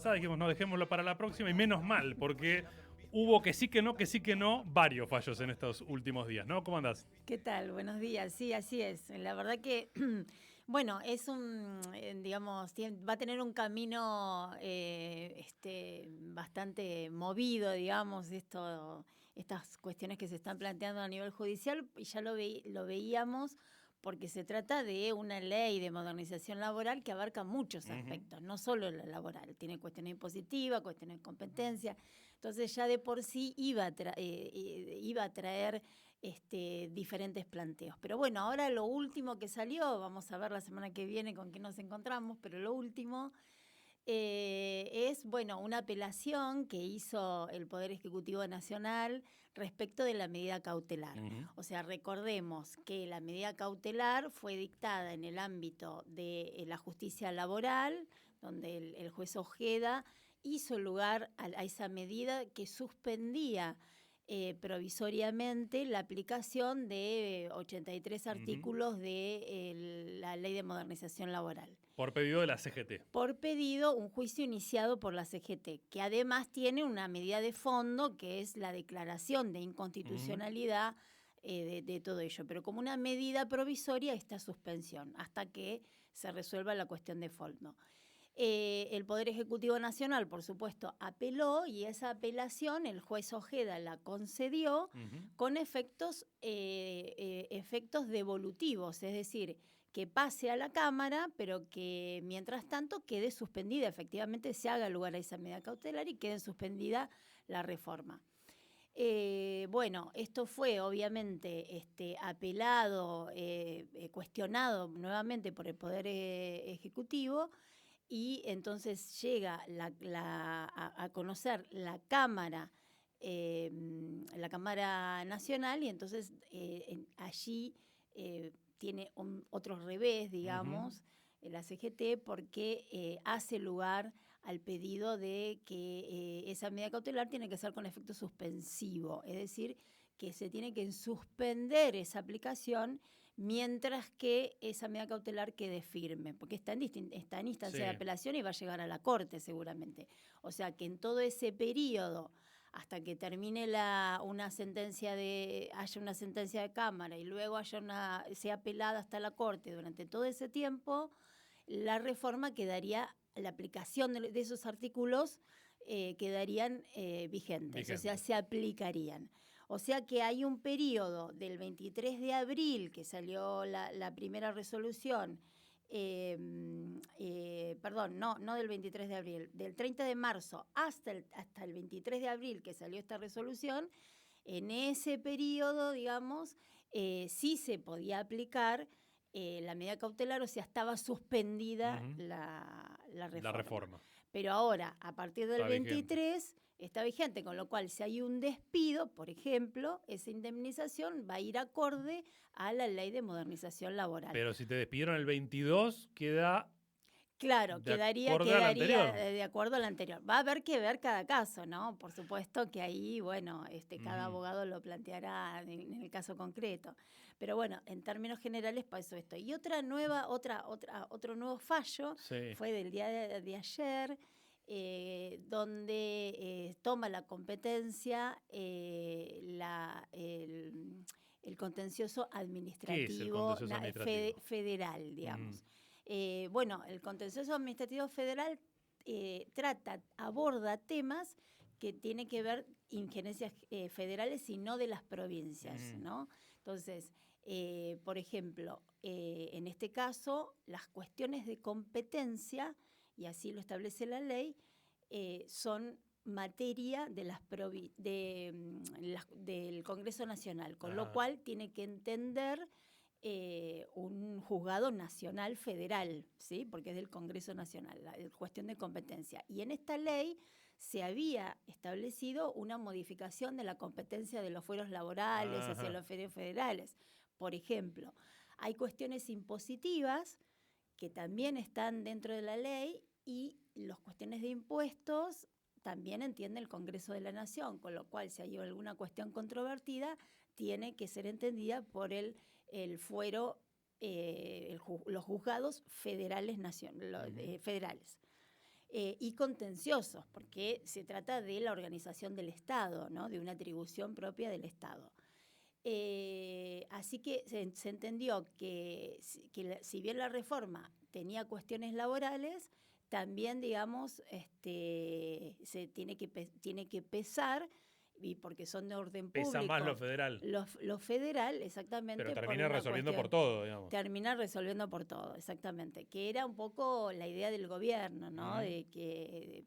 pasada, dijimos, no, dejémoslo para la próxima, y menos mal, porque hubo que sí, que no, varios fallos en estos últimos días, ¿no? ¿Cómo andás? ¿Qué tal? Buenos días. Sí, así es. La verdad que, bueno, es digamos, va a tener un camino bastante movido, digamos, estas cuestiones que se están planteando a nivel judicial, y ya lo veíamos porque se trata de una ley de modernización laboral que abarca muchos aspectos, no solo la laboral, tiene cuestiones impositivas, cuestiones de competencia, entonces ya de por sí iba a traer diferentes planteos. Pero bueno, ahora lo último que salió, vamos a ver la semana que viene con qué nos encontramos, pero lo último es, bueno, una apelación que hizo el Poder Ejecutivo Nacional respecto de la medida cautelar. O sea, recordemos que la medida cautelar fue dictada en el ámbito de la justicia laboral, donde el juez Ojeda hizo lugar a esa medida que suspendía provisoriamente la aplicación de 83 artículos de la Ley de Modernización Laboral. Por pedido de la CGT. Por pedido, un juicio iniciado por la CGT, que además tiene una medida de fondo, que es la declaración de inconstitucionalidad de todo ello. Pero como una medida provisoria, esta suspensión, hasta que se resuelva la cuestión de fondo. El Poder Ejecutivo Nacional, por supuesto, apeló, y esa apelación el juez Ojeda la concedió con efectos devolutivos, es decir, que pase a la Cámara, pero que mientras tanto quede suspendida, efectivamente se haga lugar a esa medida cautelar y quede suspendida la reforma. Bueno, esto fue obviamente apelado, cuestionado nuevamente por el Poder Ejecutivo, y entonces llega a conocer la Cámara Nacional, y entonces allí tiene otro revés, digamos, la CGT, porque hace lugar al pedido de que esa medida cautelar tiene que ser con efecto suspensivo, es decir, que se tiene que suspender esa aplicación mientras que esa medida cautelar quede firme, porque está en instancia de apelación y va a llegar a la Corte seguramente. O sea que en todo ese periodo, hasta que termine haya una sentencia de Cámara y luego sea apelada hasta la Corte, durante todo ese tiempo, la reforma quedaría, la aplicación de esos artículos quedarían vigentes, o sea, se aplicarían. O sea que hay un periodo del 23 de abril, que salió la primera resolución, no del 23 de abril, del 30 de marzo hasta el 23 de abril que salió esta resolución. En ese periodo, digamos, sí se podía aplicar la medida cautelar, o sea, estaba suspendida la reforma. Pero ahora, a partir del 23, está vigente, con lo cual si hay un despido, por ejemplo, esa indemnización va a ir acorde a la Ley de Modernización Laboral. Pero si te despidieron el 22, queda... Claro, quedaría de acuerdo al anterior. Va a haber que ver cada caso, ¿no? Por supuesto que ahí, bueno, cada abogado lo planteará en el caso concreto. Pero bueno, en términos generales pasó esto. Y otro nuevo fallo fue del día de ayer, donde toma la competencia el contencioso administrativo, ¿Qué es el contencioso administrativo? federal, digamos. Bueno, el contencioso administrativo federal aborda temas que tienen que ver injerencias federales y no de las provincias, ¿no? Entonces, por ejemplo, en este caso, las cuestiones de competencia, y así lo establece la ley, son materia del Congreso Nacional, con lo cual tiene que entender un juzgado nacional federal, ¿sí? Porque es del Congreso Nacional, la cuestión de competencia. Y en esta ley se había establecido una modificación de la competencia de los fueros laborales hacia los fueros federales. Por ejemplo, hay cuestiones impositivas que también están dentro de la ley, y las cuestiones de impuestos también entiende el Congreso de la Nación, con lo cual si hay alguna cuestión controvertida, tiene que ser entendida por el fuero, los juzgados federales federales. y contenciosos, porque se trata de la organización del Estado, ¿no? De una atribución propia del Estado. Así que se entendió que si bien la reforma tenía cuestiones laborales, también, digamos, se tiene que pesar, y porque son de orden público. Pesa más lo federal. Lo federal, exactamente. Pero termina resolviendo por todo, digamos. Termina resolviendo por todo, exactamente. Que era un poco la idea del gobierno, ¿no? De que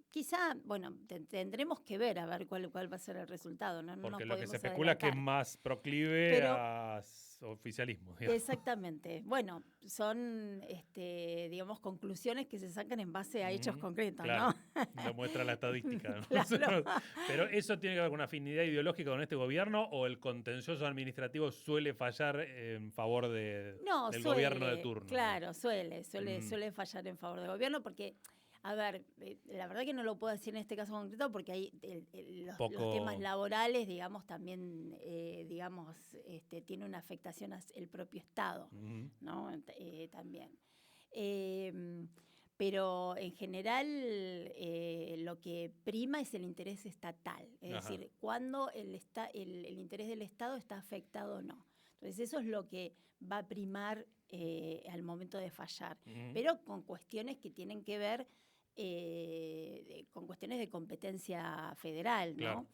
quizá, bueno, tendremos que ver a ver cuál va a ser el resultado, ¿no? Porque no lo que se especula es que es más proclive a oficialismo, digamos. Exactamente. Bueno, son, digamos, conclusiones que se sacan en base a hechos concretos, claro, ¿no? Lo muestra la estadística, ¿no? Claro. Pero ¿eso tiene que ver con una afinidad ideológica con este gobierno o el contencioso administrativo suele fallar en favor del gobierno de turno? Claro, suele fallar en favor del gobierno porque, a ver, la verdad que no lo puedo decir en este caso concreto porque hay los temas laborales, digamos, también, tiene una afectación al propio Estado, ¿no? También. Pero en general lo que prima es el interés estatal, es decir, cuando el interés del Estado está afectado o no. Entonces eso es lo que va a primar al momento de fallar, pero con cuestiones que tienen que ver con cuestiones de competencia federal, ¿no? Claro.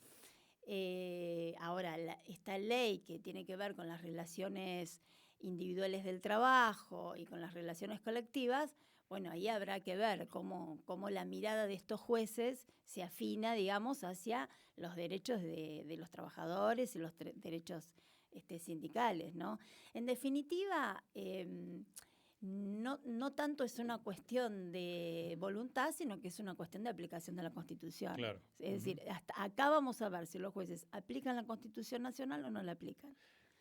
Ahora, esta ley que tiene que ver con las relaciones individuales del trabajo y con las relaciones colectivas, bueno, ahí habrá que ver cómo la mirada de estos jueces se afina, digamos, hacia los derechos de los trabajadores y los derechos sindicales, ¿no? En definitiva, no tanto es una cuestión de voluntad, sino que es una cuestión de aplicación de la Constitución. Claro. Es decir, hasta acá vamos a ver si los jueces aplican la Constitución Nacional o no la aplican.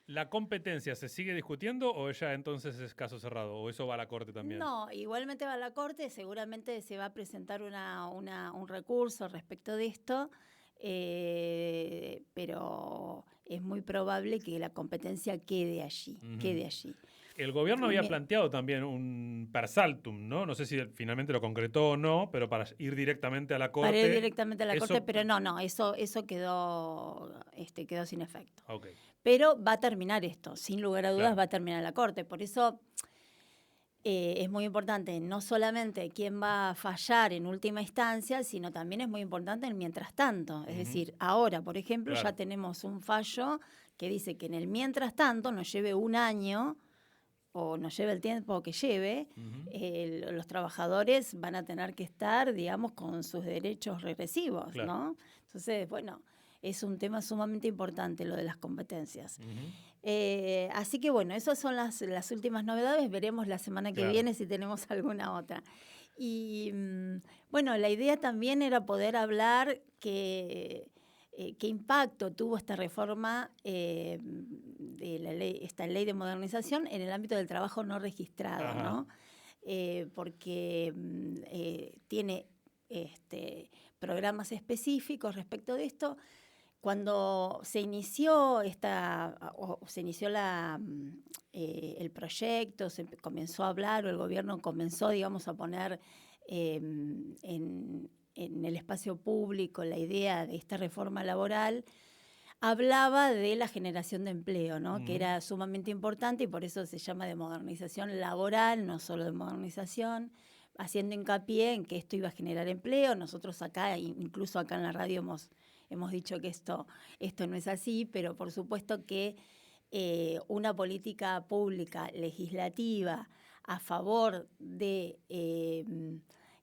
¿La competencia se sigue discutiendo o ya entonces es caso cerrado? ¿O eso va a la Corte también? No, igualmente va a la Corte, seguramente se va a presentar un recurso respecto de esto, pero es muy probable que la competencia quede allí. El gobierno había planteado también un per saltum, ¿no? No sé si finalmente lo concretó o no, pero para ir directamente a la Corte. Para ir directamente a la Corte, pero no, eso quedó sin efecto. Okay. Pero va a terminar esto, sin lugar a dudas, claro. Va a terminar la Corte. Por eso es muy importante no solamente quién va a fallar en última instancia, sino también es muy importante el mientras tanto. Es decir, ahora, por ejemplo, ya tenemos un fallo que dice que en el mientras tanto nos lleve un año o nos lleve el tiempo que lleve, los trabajadores van a tener que estar, digamos, con sus derechos regresivos, ¿no? Entonces, bueno, es un tema sumamente importante lo de las competencias. Así que, bueno, esas son las últimas novedades. Veremos la semana que viene si tenemos alguna otra. Y, bueno, la idea también era poder hablar qué impacto tuvo esta reforma de esta ley de modernización en el ámbito del trabajo no registrado, ¿no? Porque tiene programas específicos respecto de esto. Cuando se inició el proyecto, se comenzó a hablar, o el gobierno comenzó, digamos, a poner en el espacio público la idea de esta reforma laboral, hablaba de la generación de empleo, ¿no? Que era sumamente importante y por eso se llama de modernización laboral, no solo de modernización, haciendo hincapié en que esto iba a generar empleo. Nosotros acá, incluso acá en la radio hemos dicho que esto no es así, pero por supuesto que una política pública legislativa a favor de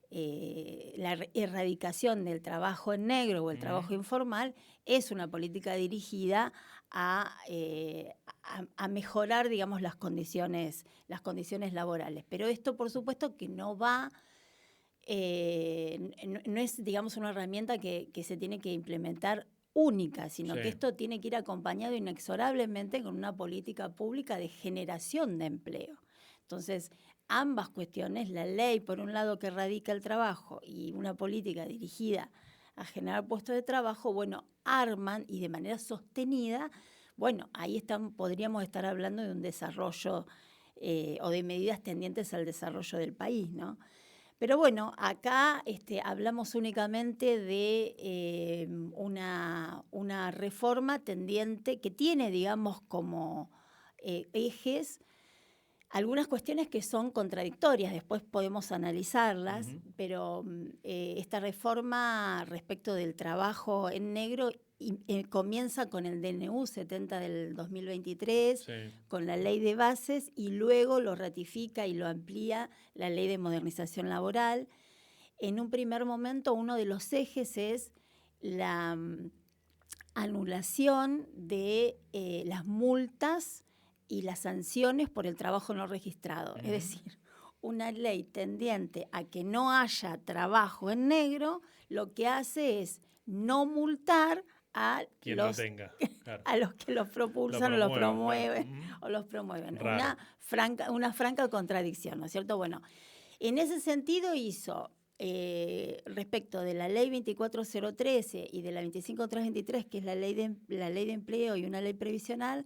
la erradicación del trabajo en negro o el trabajo informal es una política dirigida a mejorar, digamos, las condiciones laborales. Pero esto, por supuesto, que no va... no es, digamos, una herramienta que se tiene que implementar única, sino que esto tiene que ir acompañado inexorablemente con una política pública de generación de empleo. Entonces, ambas cuestiones, la ley, por un lado, que erradica el trabajo y una política dirigida a generar puestos de trabajo, bueno, arman y de manera sostenida, bueno, ahí podríamos estar hablando de un desarrollo o de medidas tendientes al desarrollo del país, ¿no? Pero bueno, acá hablamos únicamente de una reforma tendiente que tiene, digamos, como ejes algunas cuestiones que son contradictorias, después podemos analizarlas, pero esta reforma respecto del trabajo en negro comienza con el DNU 70 del 2023, sí, con la ley de bases, y luego lo ratifica y lo amplía la ley de modernización laboral. En un primer momento, uno de los ejes es la anulación de las multas y las sanciones por el trabajo no registrado. Es decir, una ley tendiente a que no haya trabajo en negro, lo que hace es no multar a los, claro, a los que los propulsan o los promueven. Claro. O los promueven. Una franca contradicción, ¿no es cierto? Bueno, en ese sentido hizo, respecto de la ley 24013 y de la 25323, que es la ley de empleo y una ley previsional,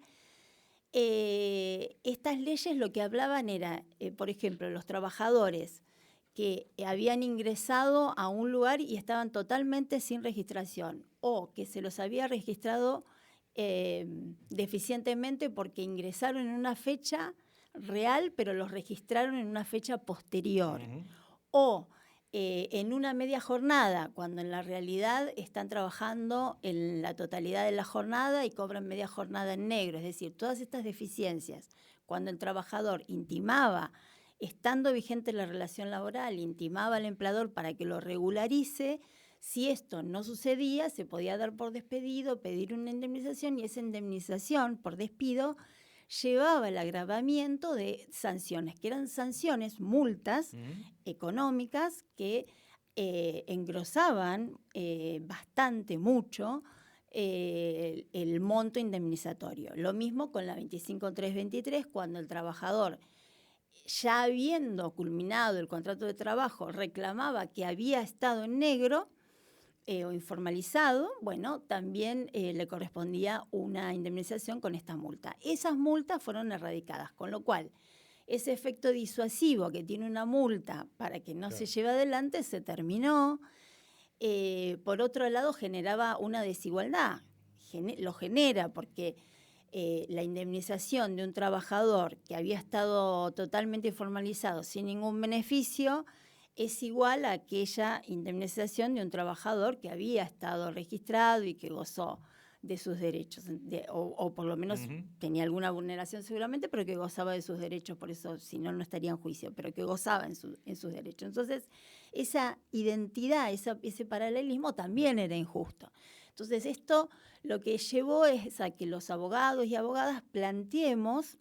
estas leyes lo que hablaban era, por ejemplo, los trabajadores que habían ingresado a un lugar y estaban totalmente sin registración, o que se los había registrado deficientemente porque ingresaron en una fecha real, pero los registraron en una fecha posterior, o en una media jornada, cuando en la realidad están trabajando en la totalidad de la jornada y cobran media jornada en negro. Es decir, todas estas deficiencias, cuando el trabajador intimaba, estando vigente la relación laboral, intimaba al empleador para que lo regularice, si esto no sucedía, se podía dar por despedido, pedir una indemnización, y esa indemnización por despido llevaba el agravamiento de sanciones, que eran sanciones, multas económicas que engrosaban bastante, mucho, el monto indemnizatorio. Lo mismo con la 25323, cuando el trabajador, ya habiendo culminado el contrato de trabajo, reclamaba que había estado en negro, o informalizado, bueno, también le correspondía una indemnización con esta multa. Esas multas fueron erradicadas, con lo cual ese efecto disuasivo que tiene una multa para que no se lleve adelante se terminó. Por otro lado, generaba una desigualdad. Lo genera porque la indemnización de un trabajador que había estado totalmente informalizado sin ningún beneficio es igual a aquella indemnización de un trabajador que había estado registrado y que gozó de sus derechos, o por lo menos tenía alguna vulneración seguramente, pero que gozaba de sus derechos, por eso si no, no estaría en juicio, pero que gozaba en sus derechos. Entonces, esa identidad, ese paralelismo también era injusto. Entonces, esto lo que llevó es a que los abogados y abogadas planteemos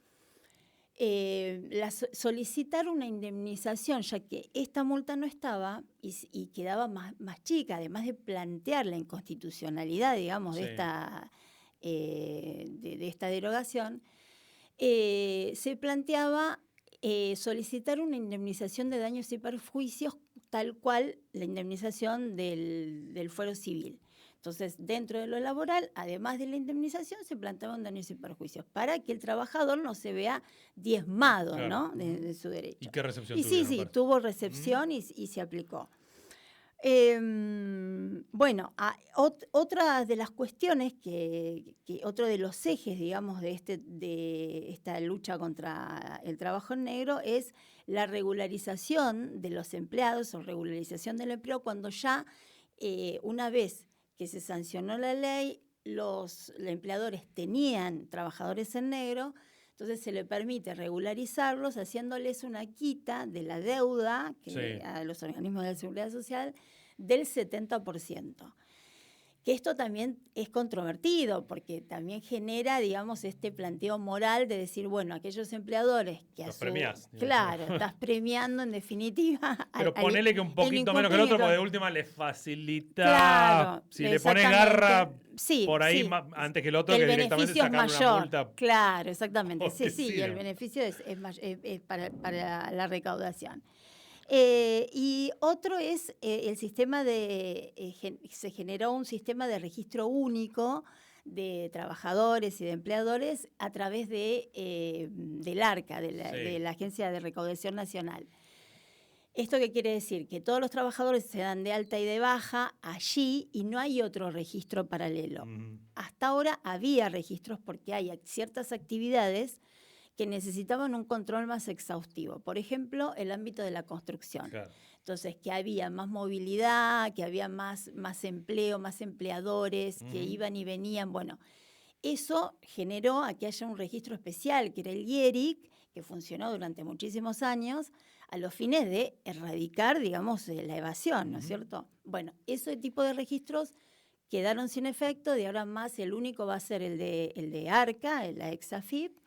solicitar una indemnización, ya que esta multa no estaba y quedaba más chica, además de plantear la inconstitucionalidad, digamos, de esta derogación, se planteaba solicitar una indemnización de daños y perjuicios tal cual la indemnización del fuero civil. Entonces, dentro de lo laboral, además de la indemnización, se planteaban daños y perjuicios para que el trabajador no se vea diezmado, claro, ¿no? de su derecho. ¿Y qué recepción tuvieron? Sí, tuvo recepción y se aplicó. Bueno, otra de las cuestiones otro de los ejes, digamos, de esta lucha contra el trabajo en negro es la regularización de los empleados o regularización del empleo, cuando ya una vez que se sancionó la ley, los empleadores tenían trabajadores en negro, entonces se le permite regularizarlos haciéndoles una quita de la deuda a los organismos de la Seguridad Social del 70%. Que esto también es controvertido porque también genera, digamos, este planteo moral de decir, bueno, aquellos empleadores que los premiás. Claro, estás premiando en definitiva. Pero ponele que un poquito menos que el otro, porque de última le facilita. Claro, si le pones garra por ahí antes que el otro, que directamente beneficio es mayor. Una multa. Claro, exactamente. Sí, el beneficio es para la recaudación. Y otro es el sistema se generó un sistema de registro único de trabajadores y de empleadores a través del ARCA, de la Agencia de Recaudación Nacional. ¿Esto qué quiere decir? Que todos los trabajadores se dan de alta y de baja allí y no hay otro registro paralelo. Hasta ahora había registros porque hay ciertas actividades que necesitaban un control más exhaustivo. Por ejemplo, el ámbito de la construcción. Claro. Entonces, que había más movilidad, que había más empleo, más empleadores, que iban y venían. Bueno, eso generó a que haya un registro especial, que era el IERIC, que funcionó durante muchísimos años, a los fines de erradicar, digamos, la evasión, ¿no es cierto? Bueno, ese tipo de registros quedaron sin efecto, de ahora más el único va a ser el de ARCA, la EXAFIP,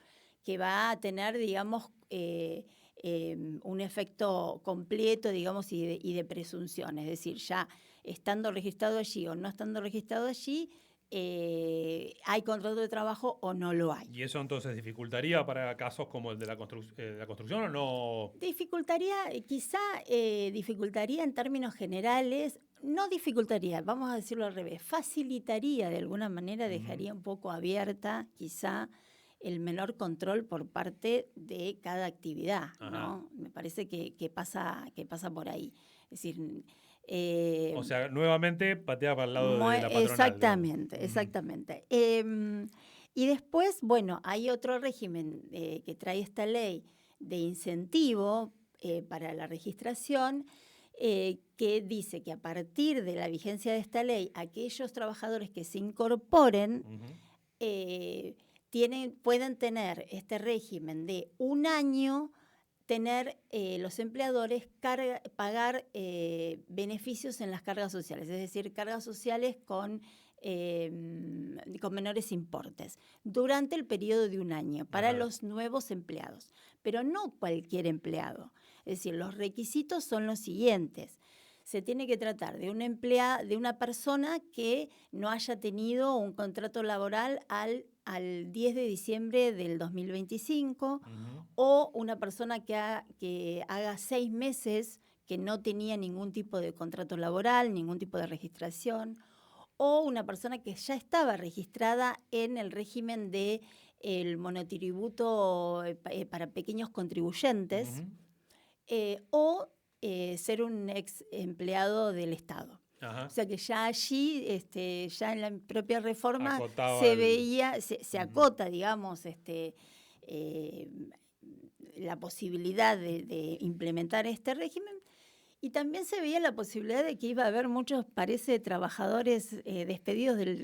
que va a tener, digamos, un efecto completo, digamos, y de presunción. Es decir, ya estando registrado allí o no estando registrado allí, ¿hay contrato de trabajo o no lo hay? ¿Y eso entonces dificultaría para casos como el de la construcción o no? Dificultaría, dificultaría en términos generales, no dificultaría, vamos a decirlo al revés, facilitaría de alguna manera, dejaría un poco abierta quizá el menor control por parte de cada actividad, ¿no? Me parece que pasa por ahí. Es decir, o sea, nuevamente patea para el lado de la patronal. Exactamente, exactamente. Y después, bueno, hay otro régimen que trae esta ley de incentivo para la registración, que dice que a partir de la vigencia de esta ley, aquellos trabajadores que se incorporen pueden tener este régimen de un año, tener los empleadores pagar beneficios en las cargas sociales, es decir, cargas sociales con menores importes, durante el periodo de un año, para los nuevos empleados, pero no cualquier empleado. Es decir, los requisitos son los siguientes. Se tiene que tratar de una persona que no haya tenido un contrato laboral al 10 de diciembre del 2025, o una persona que haga 6 meses que no tenía ningún tipo de contrato laboral, ningún tipo de registración, o una persona que ya estaba registrada en el régimen del monotributo para pequeños contribuyentes, o ser un ex empleado del Estado. O sea que ya allí, ya en la propia reforma se acota, digamos, la posibilidad de implementar este régimen, y también se veía la posibilidad de que iba a haber muchos, parece, trabajadores despedidos del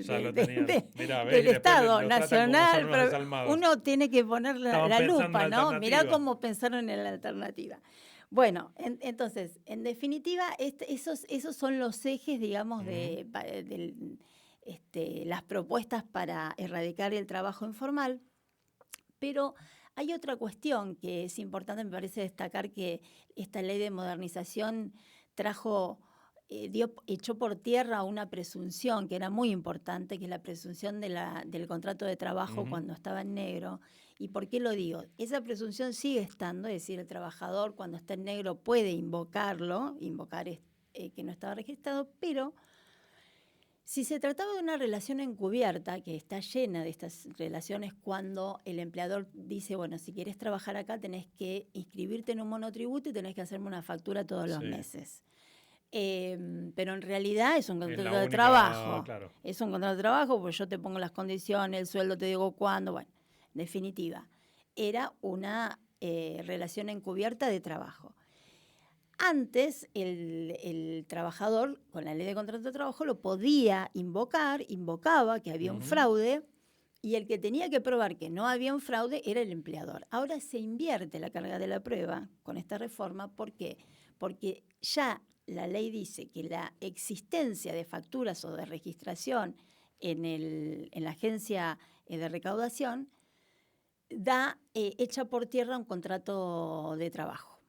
Estado Nacional, pero uno tiene que poner la lupa, ¿no? Mirá cómo pensaron en la alternativa. Bueno, entonces, en definitiva, esos son los ejes, digamos, de las propuestas para erradicar el trabajo informal. Pero hay otra cuestión que es importante, me parece destacar, que esta ley de modernización echó por tierra una presunción que era muy importante, que es la presunción del contrato de trabajo cuando estaba en negro. ¿Y por qué lo digo? Esa presunción sigue estando, es decir, el trabajador cuando está en negro puede invocar que no estaba registrado, pero si se trataba de una relación encubierta, que está llena de estas relaciones, cuando el empleador dice, bueno, si quieres trabajar acá tenés que inscribirte en un monotributo y tenés que hacerme una factura todos los meses. Pero en realidad es un contrato de trabajo. Claro. Es un contrato de trabajo, porque yo te pongo las condiciones, el sueldo te digo cuándo. Bueno, en definitiva, era una relación encubierta de trabajo. Antes, el trabajador, con la ley de contrato de trabajo, lo podía invocaba que había un fraude, y el que tenía que probar que no había un fraude era el empleador. Ahora se invierte la carga de la prueba con esta reforma. ¿Por qué? Porque ya la ley dice que la existencia de facturas o de registración en la agencia de recaudación echa por tierra un contrato de trabajo.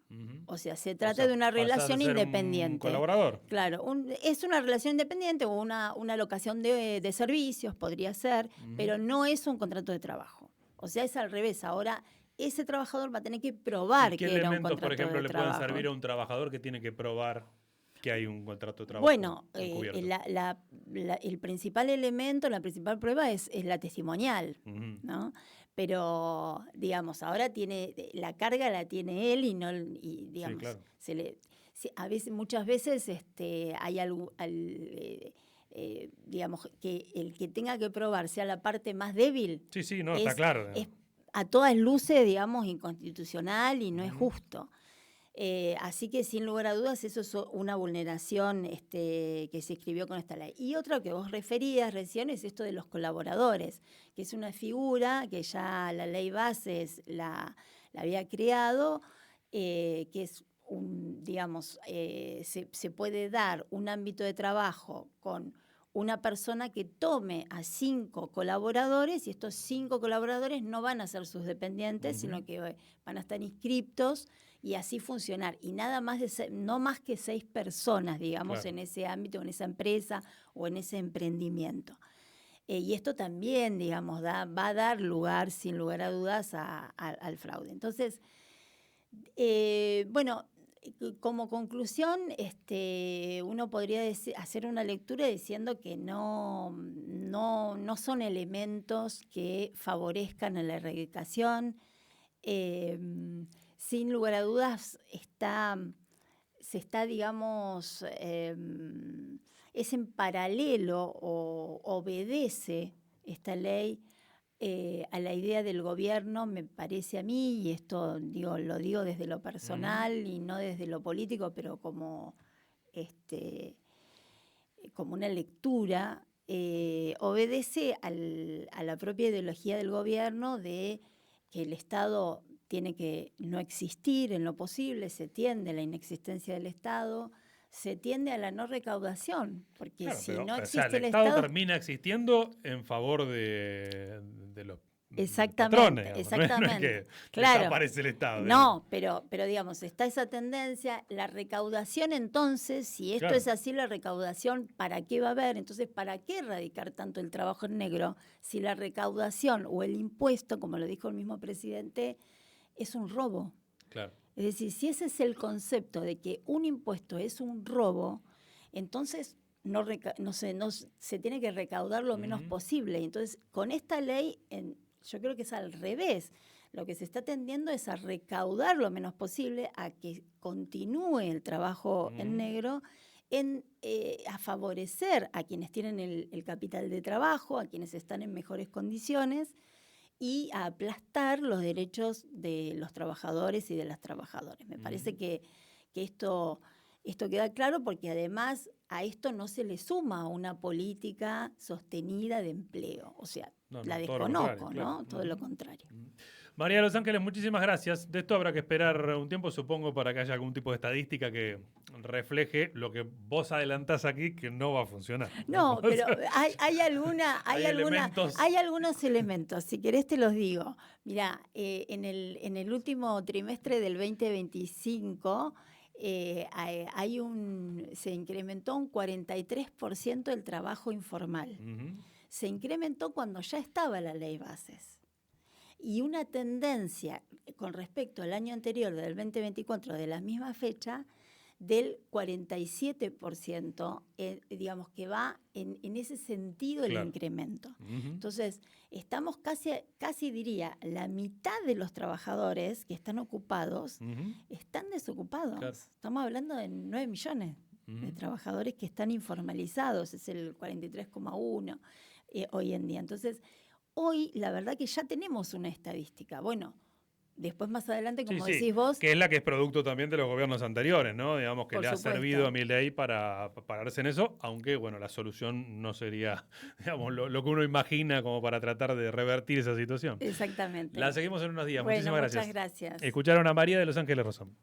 O sea, se trata de una relación independiente. Un colaborador. Claro, es una relación independiente o una locación de servicios, podría ser, pero no es un contrato de trabajo. O sea, es al revés. Ahora, ese trabajador va a tener que probar que era un contrato de trabajo. ¿Qué elementos, por ejemplo, le pueden servir a un trabajador que tiene que probar que hay un contrato de trabajo? Bueno, el principal elemento, la principal prueba es la testimonial, ¿no? Pero, digamos, ahora la carga la tiene él y digamos, sí, claro. Sí, muchas veces hay digamos, que el que tenga que probar sea la parte más débil. Sí, no, está claro. Es a todas luces, digamos, inconstitucional y no es justo. Así que, sin lugar a dudas, eso es una vulneración que se inscribió con esta ley. Y otra que vos referías recién es esto de los colaboradores, que es una figura que ya la ley Bases la había creado, que es digamos, se puede dar un ámbito de trabajo con una persona que tome a 5 colaboradores y estos 5 colaboradores no van a ser sus dependientes, sino que van a estar inscriptos y así funcionar. Y nada más no más que 6 personas, digamos, en ese ámbito, en esa empresa o en ese emprendimiento. Y esto también, digamos, va a dar lugar, sin lugar a dudas, al fraude. Entonces, bueno, como conclusión, uno podría hacer una lectura diciendo que no son elementos que favorezcan a la erradicación. Sin lugar a dudas, se está, digamos, es en paralelo o obedece esta ley a la idea del gobierno, me parece a mí, y esto lo digo desde lo personal y no desde lo político, pero como una lectura, obedece a la propia ideología del gobierno de que el Estado tiene que no existir en lo posible, se tiende a la inexistencia del Estado, se tiende a la no recaudación, porque claro, si pero, no existe el Estado termina existiendo en favor de los patrones, exactamente. No es que claro, desaparece el Estado. No, pero digamos, está esa tendencia, la recaudación entonces, si esto es así, la recaudación, ¿para qué va a haber? Entonces, ¿para qué erradicar tanto el trabajo en negro si la recaudación o el impuesto, como lo dijo el mismo presidente, es un robo? Claro. Es decir, si ese es el concepto de que un impuesto es un robo, entonces se tiene que recaudar lo menos posible. Entonces, con esta ley, yo creo que es al revés. Lo que se está tendiendo es a recaudar lo menos posible, a que continúe el trabajo en negro, a favorecer a quienes tienen el capital de trabajo, a quienes están en mejores condiciones, y a aplastar los derechos de los trabajadores y de las trabajadoras. Me parece que esto queda claro, porque además a esto no se le suma una política sostenida de empleo. O sea, la desconozco, ¿no? Todo lo contrario. María de los Ángeles, muchísimas gracias. De esto habrá que esperar un tiempo, supongo, para que haya algún tipo de estadística que refleje lo que vos adelantás aquí, que no va a funcionar. No, pero hay algunos elementos. Si querés te los digo. Mirá, en el último trimestre del 2025 se incrementó un 43% el trabajo informal. Se incrementó cuando ya estaba la ley Bases. Y una tendencia con respecto al año anterior, del 2024, de la misma fecha, del 47%, digamos que va en ese sentido el incremento. Entonces, estamos casi diría, la mitad de los trabajadores que están ocupados están desocupados. Claro. Estamos hablando de 9 millones de trabajadores que están informalizados, es el 43,1% hoy en día. Entonces, hoy la verdad que ya tenemos una estadística. Bueno, después más adelante, como decís vos... Que es la que es producto también de los gobiernos anteriores, ¿no? Digamos que le ha servido a Milei para pararse en eso, aunque, bueno, la solución no sería, digamos, lo que uno imagina como para tratar de revertir esa situación. Exactamente. La seguimos en unos días. Bueno, muchísimas gracias. Muchas gracias. Escucharon a María de los Ángeles Rosón.